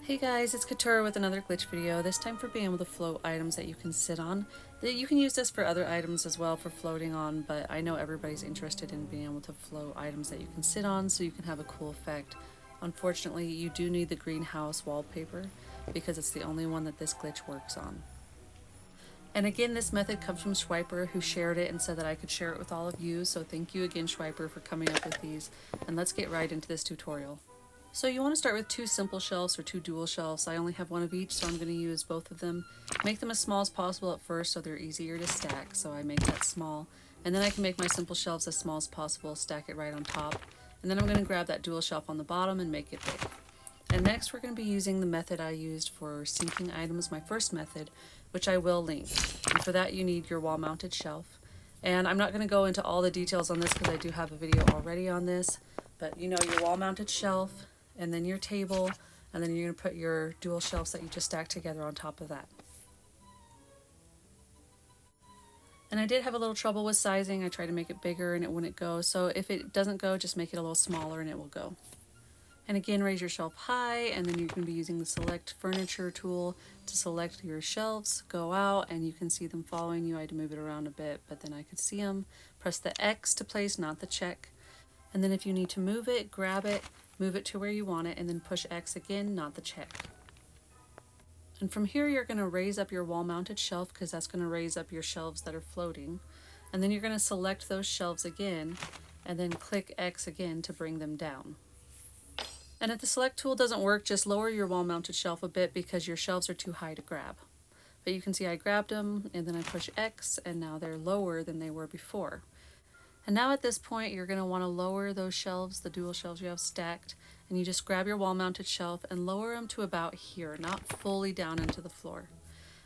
Hey guys, it's Katura with another glitch video, this time for being able to float items that you can sit on. You can use this for other items as well for floating on, but I know everybody's interested in being able to float items that you can sit on so you can have a cool effect. Unfortunately, you do need the greenhouse wallpaper because it's the only one that this glitch works on. And again, this method comes from Swiper, who shared it and said that I could share it with all of you, so thank you again Swiper for coming up with these, and let's get right into this tutorial. So you want to start with two simple shelves or two dual shelves. I only have one of each, so I'm going to use both of them. Make them as small as possible at first so they're easier to stack, so I make that small. And then I can make my simple shelves as small as possible, stack it right on top. And then I'm going to grab that dual shelf on the bottom and make it big. And next we're going to be using the method I used for syncing items, my first method, which I will link. And for that you need your wall mounted shelf. And I'm not going to go into all the details on this because I do have a video already on this, but you know, your wall mounted shelf, and then your table, and then you're going to put your dual shelves that you just stacked together on top of that. And I did have a little trouble with sizing. I tried to make it bigger and it wouldn't go, so if it doesn't go, just make it a little smaller and it will go. And again, raise your shelf high, and then you can be using the select furniture tool to select your shelves, go out, and you can see them following you. I had to move it around a bit, but then I could see them. Press the X to place, not the check. And then if you need to move it, grab it, move it to where you want it, and then push X again, not the check. And from here you're going to raise up your wall mounted shelf because that's going to raise up your shelves that are floating. And then you're going to select those shelves again and then click X again to bring them down. And if the select tool doesn't work, just lower your wall mounted shelf a bit because your shelves are too high to grab. But you can see I grabbed them and then I push X and now they're lower than they were before. And now at this point, you're going to want to lower those shelves, the dual shelves you have stacked, and you just grab your wall mounted shelf and lower them to about here, not fully down into the floor.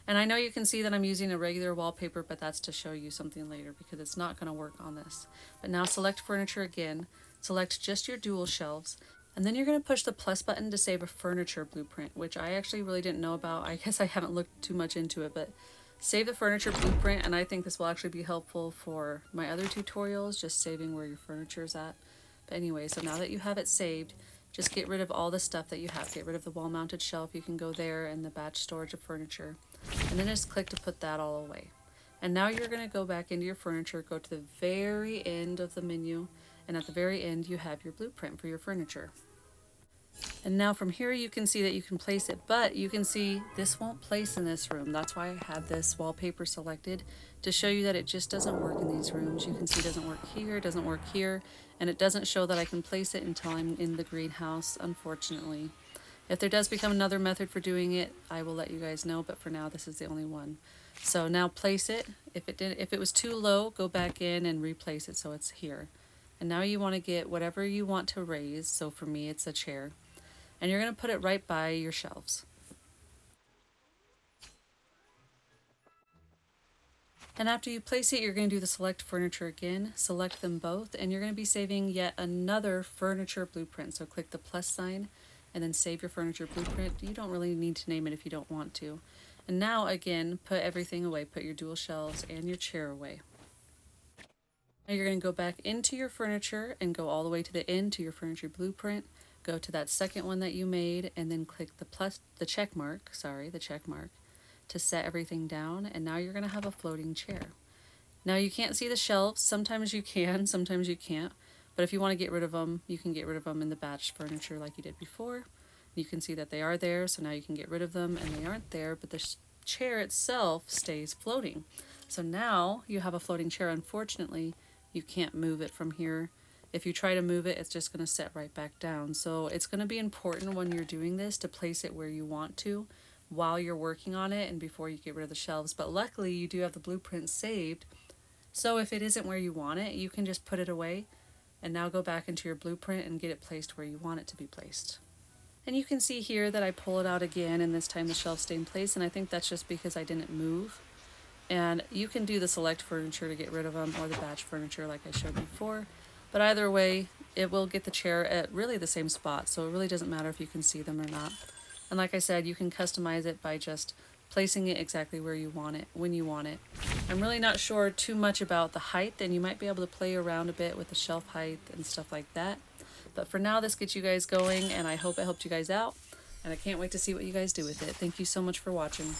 And I know you can see that I'm using a regular wallpaper, but that's to show you something later because it's not going to work on this. But now select furniture again, select just your dual shelves, and then you're going to push the plus button to save a furniture blueprint, which I actually really didn't know about. I guess I haven't looked too much into it, but save the furniture blueprint, and I think this will actually be helpful for my other tutorials, just saving where your furniture is at. But anyway, so now that you have it saved, just get rid of all the stuff that you have. Get rid of the wall mounted shelf, you can go there, and the batch storage of furniture. And then just click to put that all away. And now you're going to go back into your furniture, go to the very end of the menu, and at the very end you have your blueprint for your furniture. And now from here you can see that you can place it, but you can see this won't place in this room. That's why I have this wallpaper selected to show you that it just doesn't work in these rooms. You can see it doesn't work here, it doesn't work here, and it doesn't show that I can place it until I'm in the greenhouse, unfortunately. If there does become another method for doing it, I will let you guys know, but for now this is the only one. So now place it. If it was too low, go back in and replace it so it's here. And now you want to get whatever you want to raise. So for me it's a chair. And you're going to put it right by your shelves. And after you place it, you're going to do the select furniture again, select them both, and you're going to be saving yet another furniture blueprint. So click the plus sign and then save your furniture blueprint. You don't really need to name it if you don't want to. And now again, put everything away, put your dual shelves and your chair away. Now you're going to go back into your furniture and go all the way to the end to your furniture blueprint. Go to that second one that you made and then click the check mark to set everything down, and now you're going to have a floating chair. Now you can't see the shelves. Sometimes you can, sometimes you can't, but if you want to get rid of them, you can get rid of them in the batch furniture like you did before. You can see that they are there, so now you can get rid of them, and they aren't there, but the chair itself stays floating. So now you have a floating chair. Unfortunately, you can't move it from here. If you try to move it, it's just going to set right back down. So it's going to be important when you're doing this to place it where you want to while you're working on it and before you get rid of the shelves. But luckily you do have the blueprint saved. So if it isn't where you want it, you can just put it away and now go back into your blueprint and get it placed where you want it to be placed. And you can see here that I pull it out again, and this time the shelves stay in place, and I think that's just because I didn't move. And you can do the select furniture to get rid of them or the batch furniture like I showed before. But either way, it will get the chair at really the same spot, so it really doesn't matter if you can see them or not. And like I said, you can customize it by just placing it exactly where you want it, when you want it. I'm really not sure too much about the height, and you might be able to play around a bit with the shelf height and stuff like that. But for now, this gets you guys going, and I hope it helped you guys out. And I can't wait to see what you guys do with it. Thank you so much for watching.